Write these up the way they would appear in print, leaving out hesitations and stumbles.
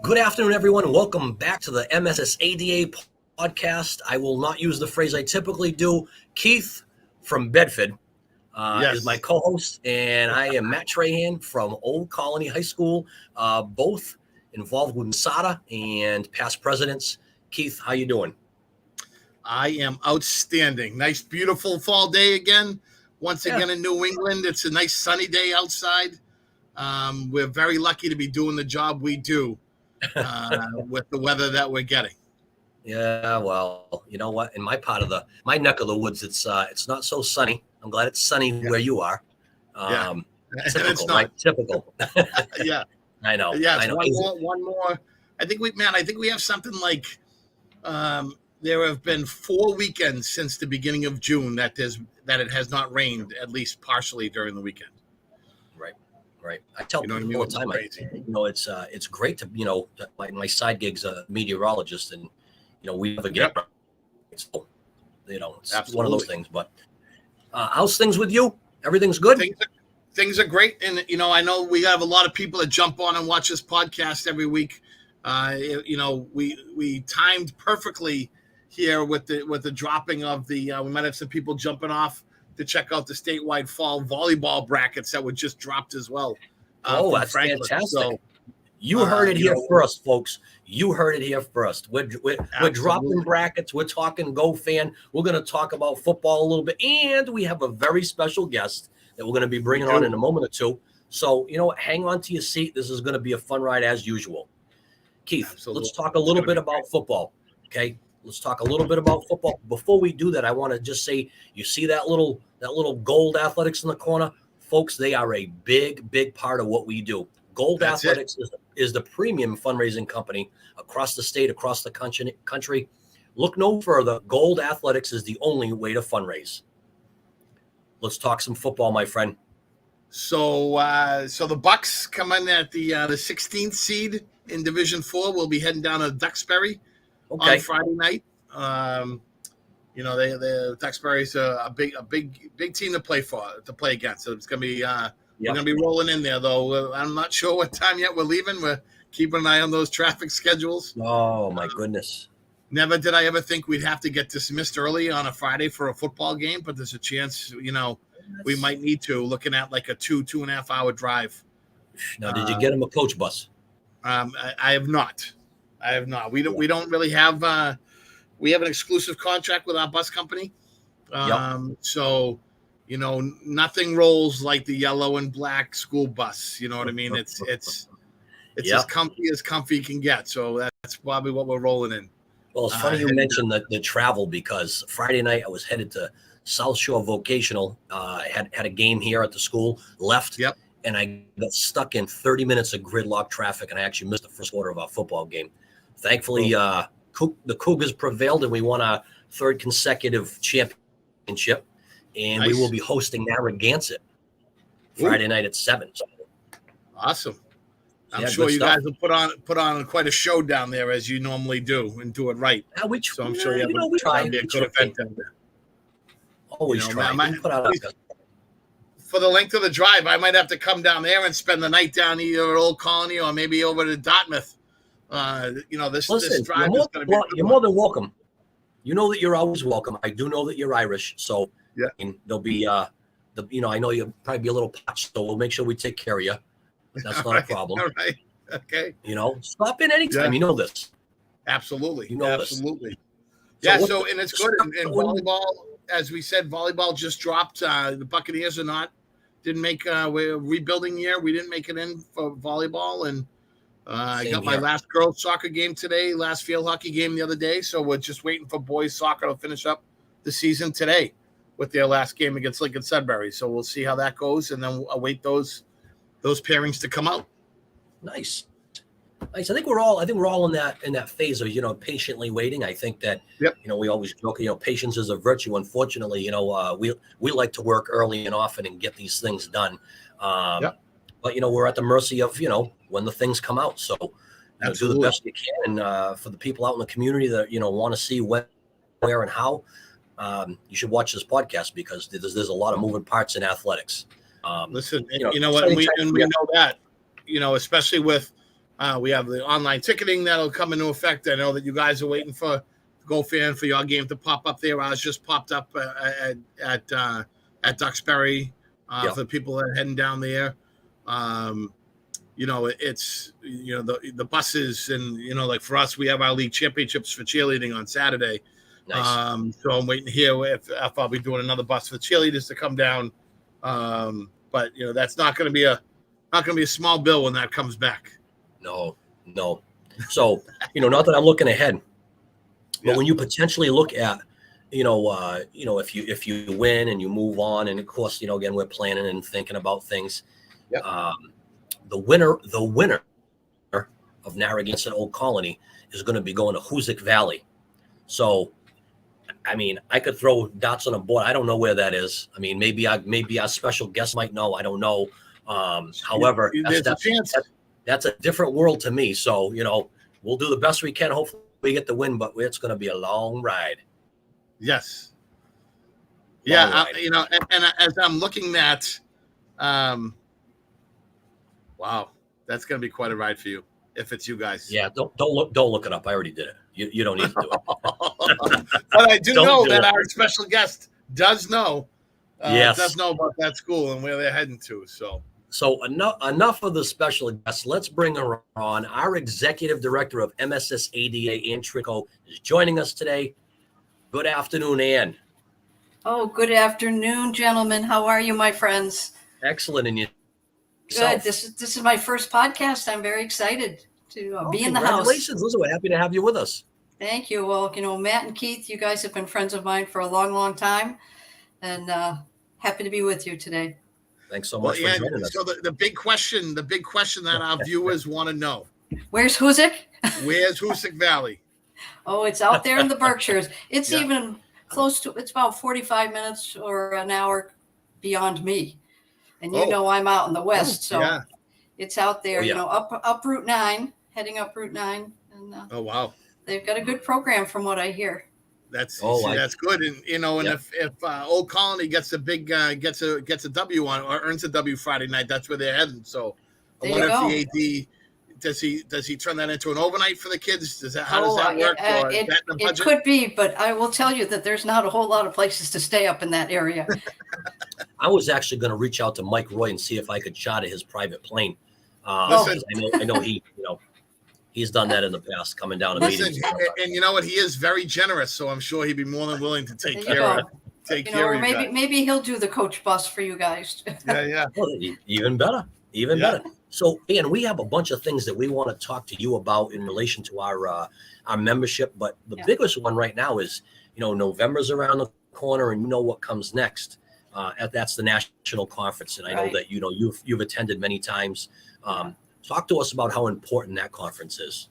Good afternoon, everyone, and welcome back to the MSSADA podcast. I will not use the phrase I typically do. Keith from Bedford is my co-host, and I am Matt Trahan from Old Colony High School, both involved with MSSADA and past presidents. Keith, how you doing? I am outstanding. Nice, beautiful fall day again. Once again in New England, it's a nice sunny day outside. We're very lucky to be doing the job we do with the weather that we're getting. Yeah, well, you know what? In my my neck of the woods, it's not so sunny. I'm glad it's sunny where you are. Typical, it's not. Right? Typical. Yeah, I know. Yeah, I know. One more. I think we have something like. There have been 4 weekends since the beginning of June that it has not rained, at least partially during the weekend. Right. I tell people all the time, it's great to, my side gig's a meteorologist, and, we never get it. So, it's Absolutely. One of those things. But how's things with you? Everything's good? Things are great. And, I know we have a lot of people that jump on and watch this podcast every week. We timed perfectly here with the dropping of the we might have some people jumping off to check out the statewide fall volleyball brackets that were just dropped as well. That's Franklin. fantastic. So, you heard it here first, folks. You heard it here first. We're dropping brackets. We're talking Go Fan. We're going to talk about football a little bit. And we have a very special guest that we're going to be bringing on in a moment or two. So, hang on to your seat. This is going to be a fun ride as usual. Keith, Let's talk a little bit about football, okay? Let's talk a little bit about football. Before we do that, I want to just say, you see that little gold athletics in the corner? Folks, they are a big part of what we do. Gold Athletics is the premium fundraising company across the state, across the country. Look no further. Gold Athletics is the only way to fundraise. Let's talk some football, my friend. So the Bucks come in at the 16th seed in Division 4. We'll be heading down to Duxbury on Friday night. The Duxbury's a big team to play against. So it's gonna be we're gonna be rolling in there though. I'm not sure what time yet we're leaving. We're keeping an eye on those traffic schedules. Oh my goodness. Never did I ever think we'd have to get dismissed early on a Friday for a football game, but there's a chance, we might need to, looking at like a 2.5 hour drive. Now, did you get him a coach bus? I have not. We don't really have. We have an exclusive contract with our bus company. So, nothing rolls like the yellow and black school bus. You know what I mean? It's as comfy can get. So that's probably what we're rolling in. Well, it's funny you mentioned the travel, because Friday night I was headed to South Shore Vocational. Had a game here at the school. Left. Yep. And I got stuck in 30 minutes of gridlock traffic, and I actually missed the first quarter of our football game. Thankfully, the Cougars prevailed, and we won our third consecutive championship. And we will be hosting Narragansett Friday night at 7. So. Awesome. I'm sure you guys will put on quite a show down there, as you normally do, and do it right. So I'm sure we try to be a good event down there. Always try. Put out for the length of the drive, I might have to come down there and spend the night down either at Old Colony or maybe over to Dartmouth. This drive is going to be. You're more than welcome. You know that you're always welcome. I do know that you're Irish, so there'll be I know you'll probably be a little parched, so we'll make sure we take care of you. That's not a problem. All right. Okay. Stop in anytime. Yeah. You know this. Absolutely. Absolutely. This. So and it's good in volleyball. As we said, volleyball just dropped. The Buccaneers didn't make we're rebuilding year. We didn't make it in for volleyball, and I got my last girls soccer game today, last field hockey game the other day. So we're just waiting for boys soccer to finish up the season today with their last game against Lincoln Sudbury. So we'll see how that goes, and then we'll await those pairings to come out. Nice. I think we're all in that phase of patiently waiting. I think that we always joke patience is a virtue. Unfortunately, we like to work early and often and get these things done. But we're at the mercy of when the things come out. So do the best you can. And for the people out in the community that want to see when, where, and how, you should watch this podcast, because there's a lot of moving parts in athletics. Listen, we know that, especially with We have the online ticketing that'll come into effect. I know that you guys are waiting for GoFan for your game to pop up there. Ours just popped up at Duxbury for the people that are heading down there. It's the buses, and like for us, we have our league championships for cheerleading on Saturday. Nice. So I'm waiting here if I'll be doing another bus for cheerleaders to come down. But that's not going to be a small bill when that comes back. No. So not that I'm looking ahead, but when you potentially look at if you win and you move on, and of course again we're planning and thinking about things. The winner of Narragansett Old Colony is going to be going to Hoosick Valley. So, I mean, I could throw dots on a board. I don't know where that is. I mean, maybe our special guest might know. I don't know. However, that's a different world to me. So, we'll do the best we can. Hopefully we get the win, but it's going to be a long ride. Yes. Yeah. And as I'm looking at, wow, that's going to be quite a ride for you if it's you guys. Yeah, don't look it up. I already did it. You don't need to do it. But I do know that our special guest does know. Yes, does know about that school and where they're heading to. So enough of the special guests. Let's bring her on. Our executive director of MSSADA, Ann Trico, is joining us today. Good afternoon, Ann. Oh, good afternoon, gentlemen. How are you, my friends? Excellent, and you. Good. This is my first podcast. I'm very excited to be in the house. Congratulations. Listen, we're happy to have you with us. Thank you. Well, Matt and Keith, you guys have been friends of mine for a long, long time, and happy to be with you today. Thanks so much for joining us. So the big question that our viewers want to know. Where's Hoosick? Where's Hoosick Valley? Oh, it's out there in the Berkshires. It's even close to, it's about 45 minutes or an hour beyond me. And I'm out in the west, so it's out there, up Route 9, heading up Route 9. And oh wow, they've got a good program from what I hear. That's good, and if Old Colony gets a big gets a W on or earns a W Friday night, that's where they're heading. So I wonder if the AD does he turn that into an overnight for the kids? How does that work? It could be, but I will tell you that there's not a whole lot of places to stay up in that area. I was actually going to reach out to Mike Roy and see if I could charter his private plane. I know he's done that in the past, coming down to meetings. And you know what? He is very generous, so I'm sure he'd be more than willing to take care of you. Maybe he'll do the coach bus for you guys. Yeah. Well, even better. So, Ian, we have a bunch of things that we want to talk to you about in relation to our membership, but the biggest one right now is, November's around the corner, and what comes next. That's the national conference, and I know that you've attended many times. Talk to us about how important that conference is.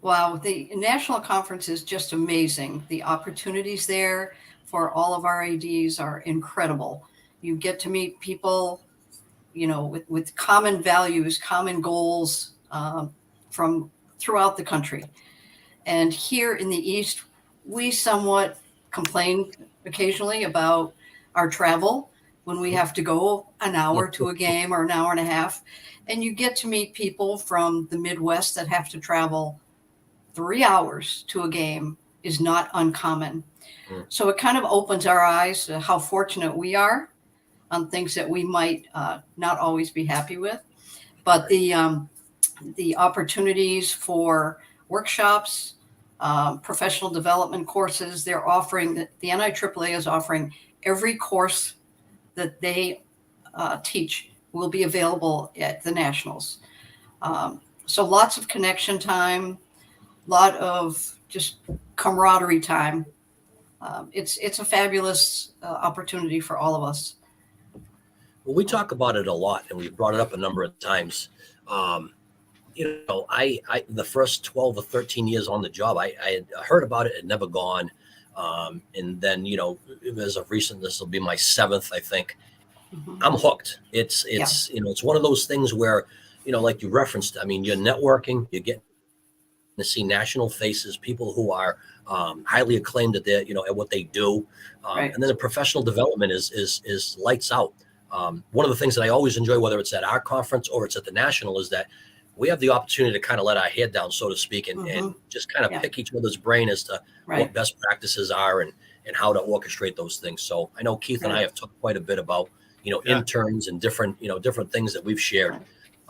Wow, the national conference is just amazing. The opportunities there for all of our ADs are incredible. You get to meet people, with common values, common goals from throughout the country. And here in the East, we somewhat complain occasionally about our travel when we have to go an hour to a game or an hour and a half. And you get to meet people from the Midwest that have to travel 3 hours to a game is not uncommon. So it kind of opens our eyes to how fortunate we are on things that we might not always be happy with. But the opportunities for workshops, professional development courses, they're offering, the NIAAA is offering every course that they teach will be available at the Nationals. So lots of connection time, lot of just camaraderie time. It's a fabulous opportunity for all of us. Well, we talk about it a lot, and we've brought it up a number of times. I the first 12 or 13 years on the job, I had heard about it, had never gone. And then, as of recent, this will be my 7th, I think. I'm hooked. It's it's one of those things where, like you referenced, I mean, you're networking, you get to see national faces, people who are highly acclaimed at at what they do. And then the professional development is lights out. One of the things that I always enjoy, whether it's at our conference or it's at the National, is that we have the opportunity to kind of let our head down, so to speak, and just kind of pick each other's brain as to what best practices are and how to orchestrate those things. So I know Keith and I have talked quite a bit about, interns and different things that we've shared.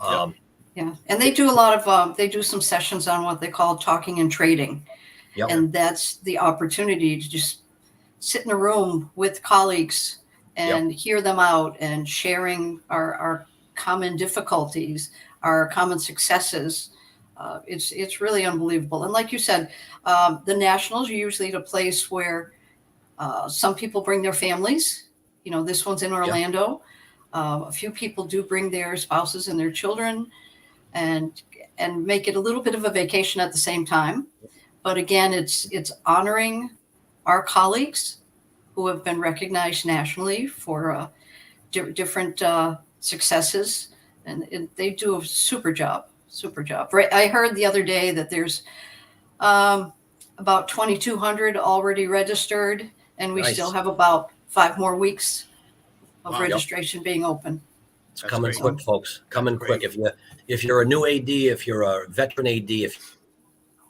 Yeah. And they do a lot of, they do some sessions on what they call talking and trading. Yep. And that's the opportunity to just sit in a room with colleagues and hear them out and sharing our common difficulties, our common successes. It's really unbelievable. And like you said, the Nationals are usually the place where some people bring their families. This one's in Orlando. A few people do bring their spouses and their children and make it a little bit of a vacation at the same time. But again, it's honoring our colleagues who have been recognized nationally for different successes, and they do a super job. Right. I heard the other day that there's about 2,200 already registered, and we still have about 5 more weeks of registration being open. It's coming quick, folks. Coming quick. If you're a new AD, if you're a veteran AD, if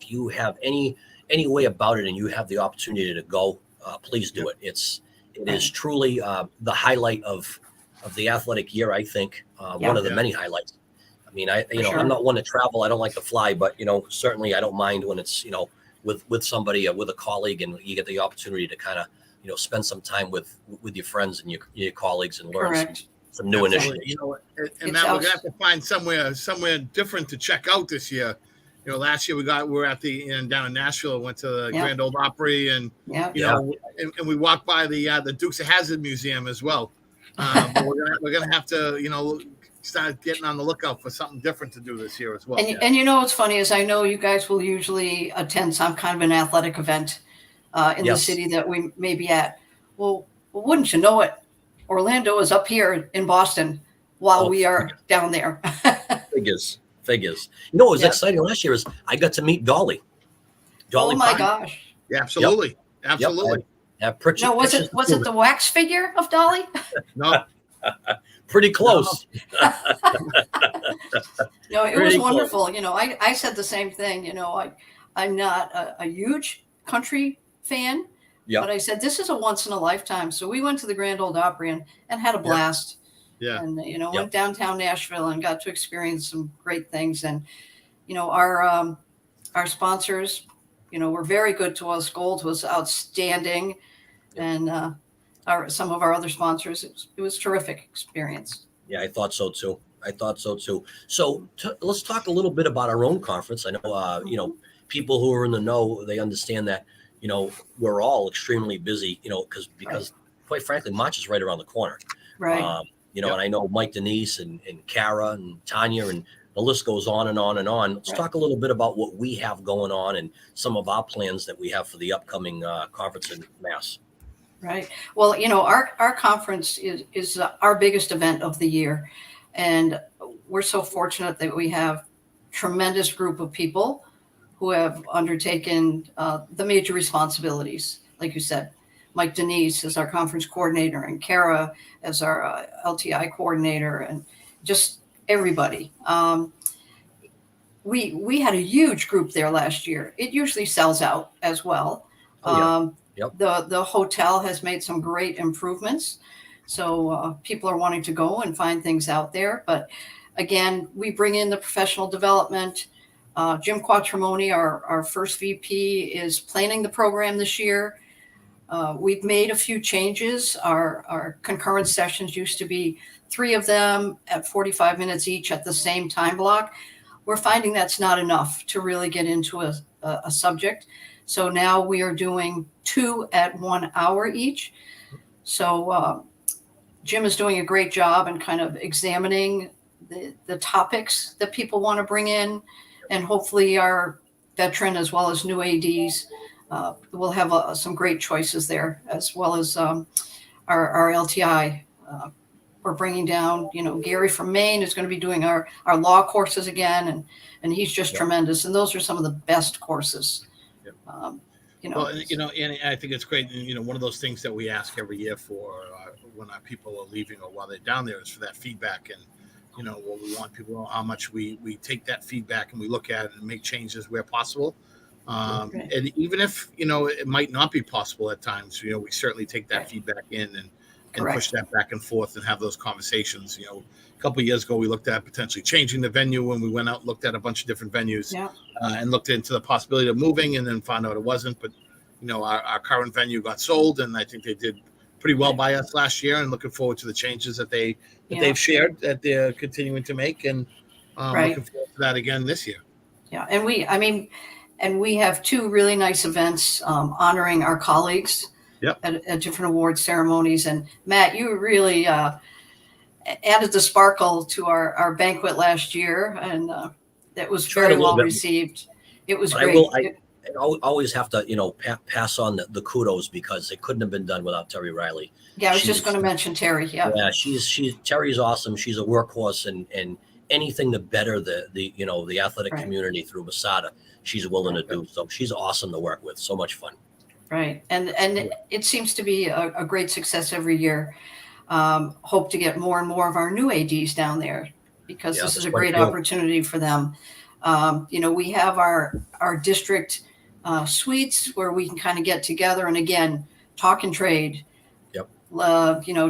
you have any way about it and you have the opportunity to go, please do it. It is truly the highlight of the athletic year. I think one of the many highlights. I mean, I'm not one to travel. I don't like to fly, but certainly I don't mind when it's with somebody, with a colleague, and you get the opportunity to kind of spend some time with your friends and your colleagues and learn some new initiatives. And Matt, we're gonna have to find somewhere different to check out this year. Last year we're at down in Nashville, went to the Grand Ole Opry, and and we walked by the Dukes of Hazzard Museum as well. But we're gonna have to start getting on the lookout for something different to do this year as well. And what's funny is I know you guys will usually attend some kind of an athletic event in the city that we may be at. Well, wouldn't you know it? Orlando is up here in Boston while we are down there. Figures. What was exciting last year is I got to meet Dolly. Oh my gosh! Yeah, absolutely. No, was it the wax figure of Dolly? No. Pretty close. No, it was wonderful. I said the same thing. I'm not a huge country fan. Yeah. But I said, this is a once in a lifetime. So we went to the Grand Ole Opry and had a blast. Yeah. And, went downtown Nashville and got to experience some great things. And, our sponsors, were very good to us. Gold was outstanding. And some of our other sponsors, it was a terrific experience. Yeah, I thought so too. So let's talk a little bit about our own conference. I know, people who are in the know, they understand that, we're all extremely busy, because quite frankly, March is right around the corner. Right. And I know Mike Denise and Kara and Tanya, and the list goes on and on and on. Let's talk a little bit about what we have going on and some of our plans that we have for the upcoming conference in Mass. Right. Well, our conference is our biggest event of the year. And we're so fortunate that we have tremendous group of people who have undertaken the major responsibilities. Like you said, Mike Denise is our conference coordinator, and Kara as our LTI coordinator, and just everybody. We had a huge group there last year. It usually sells out as well. The hotel has made some great improvements. So people are wanting to go and find things out there. But again, we bring in the professional development. Jim Quattromoni, our first VP, is planning the program this year. We've made a few changes. Our concurrent sessions used to be 3 of them at 45 minutes each at the same time block. We're finding that's not enough to really get into a subject. So now we are doing 2 at 1 hour each. So Jim is doing a great job in kind of examining the topics that people want to bring in. And hopefully our veteran as well as new ADs will have some great choices there, as well as our LTI. We're bringing down, Gary from Maine is going to be doing our law courses again, and he's just tremendous. And those are some of the best courses. Well, and I think it's great. One of those things that we ask every year for when our people are leaving or while they're down there is for that feedback. And what we want people, how much we take that feedback and we look at it and make changes where possible. Right. And even if, it might not be possible at times, we certainly take that Right. feedback in and Correct. push that back and forth and have those conversations. A couple of years ago, we looked at potentially changing the venue when we went out and looked at a bunch of different venues. Yeah. And looked into the possibility of moving, and then found out it wasn't. But, our current venue got sold, and I think they did pretty well by us last year, and looking forward to the changes that they've shared that they're continuing to make, and looking forward to that again this year. Yeah. And we have two really nice events honoring our colleagues at different award ceremonies. And Matt, you really added the sparkle to our banquet last year, and that was very well received. It was great. I always have to, pass on the kudos, because it couldn't have been done without Terry Riley. Yeah, I was just going to mention Terry. Yeah. Yeah, Terry's awesome. She's a workhorse, and anything to better the athletic community through MSSADA, she's willing to do. So she's awesome to work with. So much fun. Right. And it seems to be a great success every year. Hope to get more and more of our new ADs down there, because this is a great opportunity for them. We have our district suites where we can kind of get together and, again, talk and trade. Yep.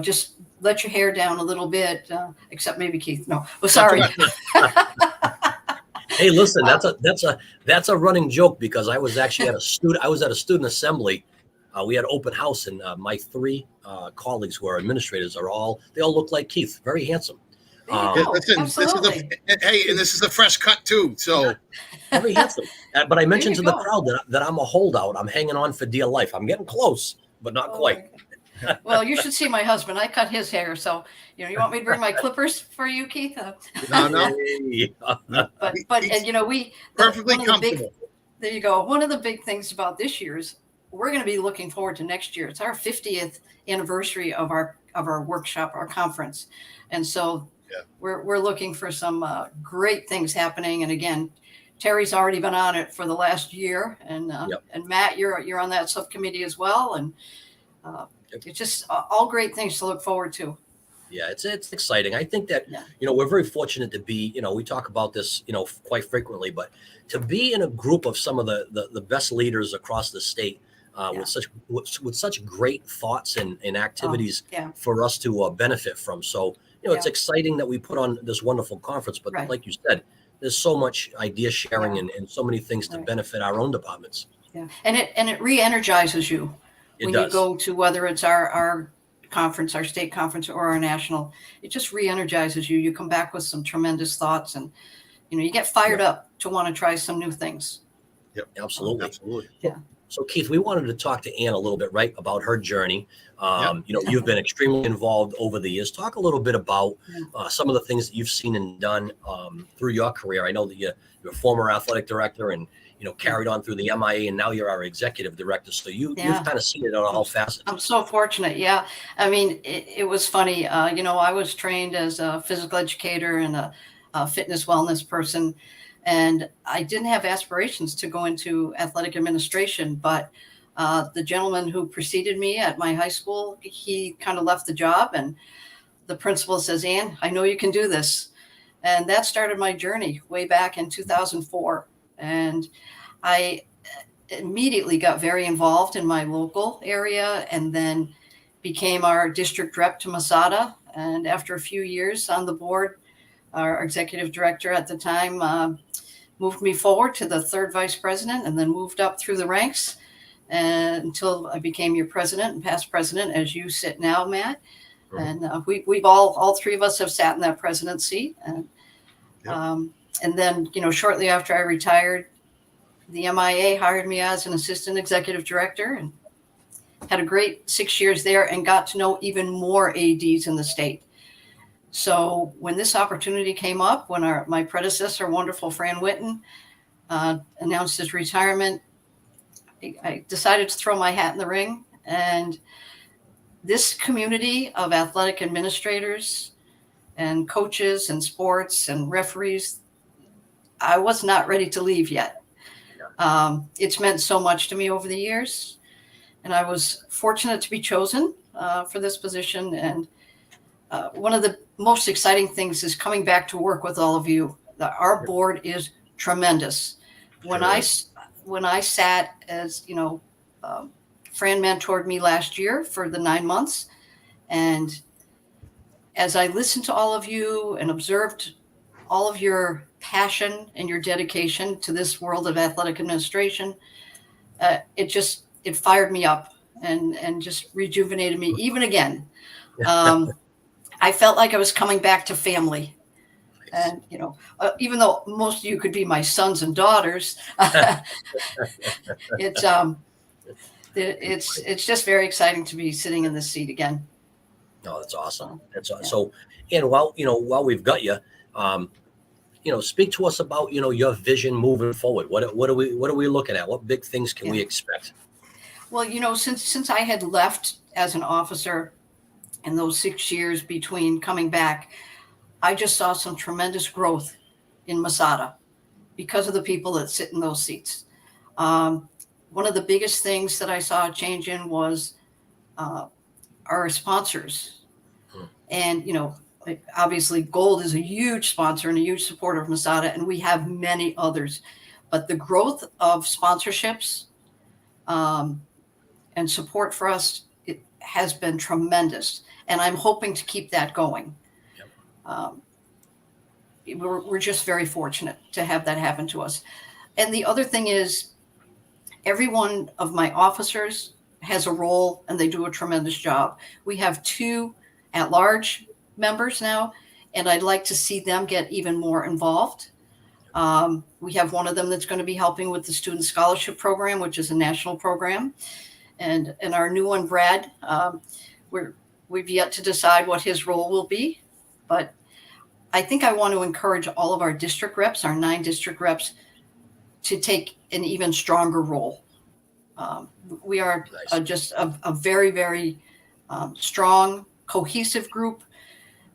Just let your hair down a little bit, except maybe Keith. No, well, sorry. Hey, listen, that's a running joke, because I was actually at a student assembly. We had open house, and my three colleagues who are administrators they all look like Keith, very handsome. Listen, this is a fresh cut too, so very handsome. But I mentioned to the crowd that I'm a holdout. I'm hanging on for dear life. I'm getting close, but not quite. Well, you should see my husband. I cut his hair, so you want me to bring my clippers for you, Keith? No. But we perfectly comfortable. There you go. One of the big things about this year's, we're going to be looking forward to next year. It's our 50th anniversary of our workshop, our conference, and so we're looking for some great things happening. And again, Terry's already been on it for the last year, and Matt, you're on that subcommittee as well, and it's just all great things to look forward to. Yeah, it's exciting. I think that we're very fortunate to be. We talk about this quite frequently, but to be in a group of some of the best leaders across the state with such great thoughts and activities for us to benefit from. So it's exciting that we put on this wonderful conference. But like you said, there's so much idea sharing and so many things to benefit our own departments. Yeah, and it re-energizes you when you go to, whether it's our conference, our state conference, or our national. It just re-energizes you. You come back with some tremendous thoughts, and you get fired up to want to try some new things. Yep, absolutely. Yeah. So Keith, we wanted to talk to Ann a little bit, about her journey. You've been extremely involved over the years. Talk a little bit about some of the things that you've seen and done through your career. I know that you're a former athletic director and carried on through the MIA, and now you're our executive director. So you've kind of seen it on all facets. I'm so fortunate. Yeah. I mean, it was funny. I was trained as a physical educator and a fitness wellness person, and I didn't have aspirations to go into athletic administration, but the gentleman who preceded me at my high school, he kind of left the job, and the principal says, "Ann, I know you can do this." And that started my journey way back in 2004. And I immediately got very involved in my local area, and then became our district rep to MSSADA. And after a few years on the board, our executive director at the time moved me forward to the third vice president, and then moved up through the ranks until I became your president and past president, as you sit now, Matt. And we've all three of us have sat in that president seat. And then, shortly after I retired, the MIA hired me as an assistant executive director, and had a great 6 years there, and got to know even more ADs in the state. So when this opportunity came up, when my predecessor, wonderful Fran Witten, announced his retirement, I decided to throw my hat in the ring. And this community of athletic administrators and coaches and sports and referees, I was not ready to leave yet. It's meant so much to me over the years, and I was fortunate to be chosen for this position. And one of the most exciting things is coming back to work with all of you. Our board is tremendous. When I sat as, Fran mentored me last year for the 9 months. And as I listened to all of you and observed all of your passion and your dedication to this world of athletic administration, it fired me up and just rejuvenated me even again. I felt like I was coming back to family. And, even though most of you could be my sons and daughters, it's just very exciting to be sitting in this seat again. No, that's awesome. That's awesome. So, and while we've got you, speak to us about, your vision moving forward. What are we looking at? What big things can we expect? Well, since I had left as an officer in those 6 years between coming back, I just saw some tremendous growth in MSSADA because of the people that sit in those seats. One of the biggest things that I saw a change in was our sponsors. And, obviously Gold is a huge sponsor and a huge supporter of MSSADA, and we have many others. But the growth of sponsorships and support for us, it has been tremendous. And I'm hoping to keep that going. We're just very fortunate to have that happen to us. And the other thing is, every one of my officers has a role and they do a tremendous job. We have 2 at-large members now, and I'd like to see them get even more involved. We have one of them that's going to be helping with the Student Scholarship Program, which is a national program. And our new one, Brad, we've yet to decide what his role will be, but I think I want to encourage all of our district reps, our 9 district reps, to take an even stronger role. We are just a very, very strong, cohesive group.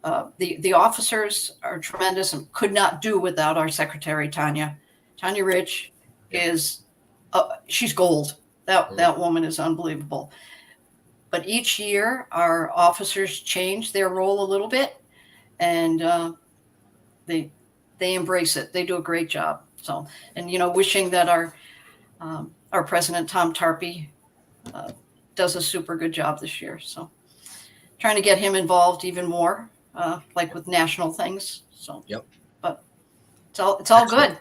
The officers are tremendous and could not do without our secretary, Tanya. Tanya Rich is, she's gold. That woman is unbelievable. But each year, our officers change their role a little bit, and they embrace it. They do a great job. So, and wishing that our president, Tom Tarpey, does a super good job this year. So, trying to get him involved even more, like with national things. So, but it's all good.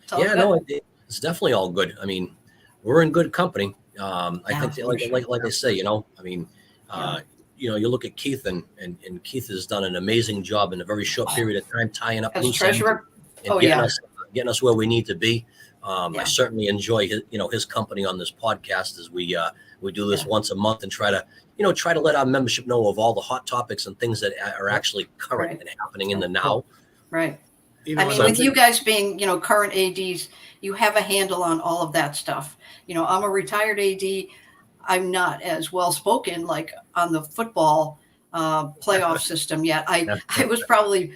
It's all good. No, it's definitely all good. I mean, we're in good company. I think, like I say, you look at Keith, and Keith has done an amazing job in a very short period of time, tying up loose ends and getting us where we need to be. I certainly enjoy his company on this podcast as we do this once a month and try to let our membership know of all the hot topics and things that are actually current and happening in the now. Right. With you guys being, current ADs, you have a handle on all of that stuff. I'm a retired AD. I'm not as well spoken like on the football playoff system yet. I was probably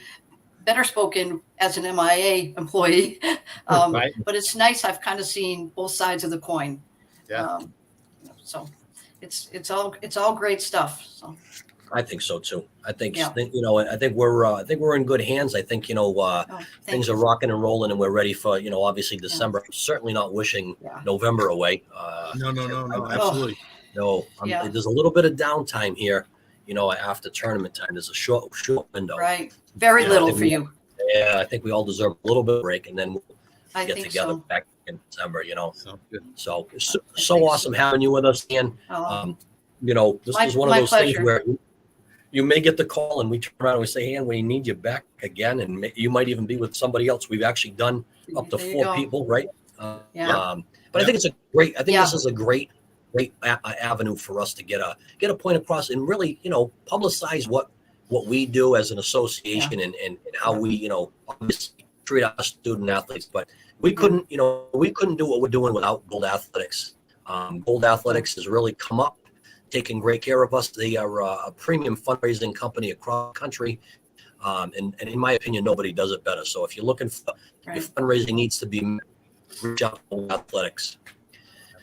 better spoken as an MIA employee, but it's nice. I've kind of seen both sides of the coin. So it's all great stuff. So I think so too. I think I think we're in good hands. I think things are rocking and rolling, and we're ready for obviously December. I'm certainly not wishing November away. No, absolutely. No, there's a little bit of downtime here. After tournament time, there's a short window. Right, very little for you. Yeah, I think we all deserve a little bit of break, and then we'll get together back in December. So it's so awesome having you with us, Dan. This is one of those things where you may get the call and we turn around and we say, hey, we need you back again. And you might even be with somebody else. We've actually done up to 4 people, right? But I think this is a great avenue for us to get a point across and really, publicize what we do as an association and how we, obviously treat our student athletes. But we couldn't do what we're doing without Gold Athletics. Gold Athletics has really come up, taking great care of us. They are a premium fundraising company across the country. And in my opinion, nobody does it better. So if you're looking for if fundraising needs to be met, reach out to Gold Athletics.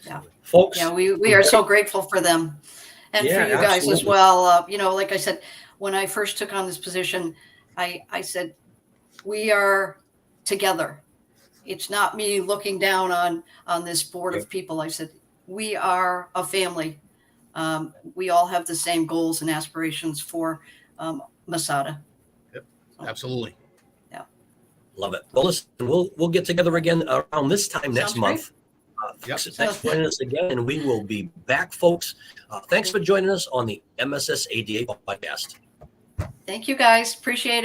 Yeah. Folks. Yeah, we are so grateful for them and for you guys as well. Like I said, when I first took on this position, I said, we are together. It's not me looking down on this board of people. I said, we are a family. We all have the same goals and aspirations for MSSADA. Yep, absolutely. Yeah. Love it. Well, listen, we'll get together again around this time next Sounds month. Thanks for joining us again, and we will be back, folks. Thanks for joining us on the MSSADA podcast. Thank you, guys. Appreciate it.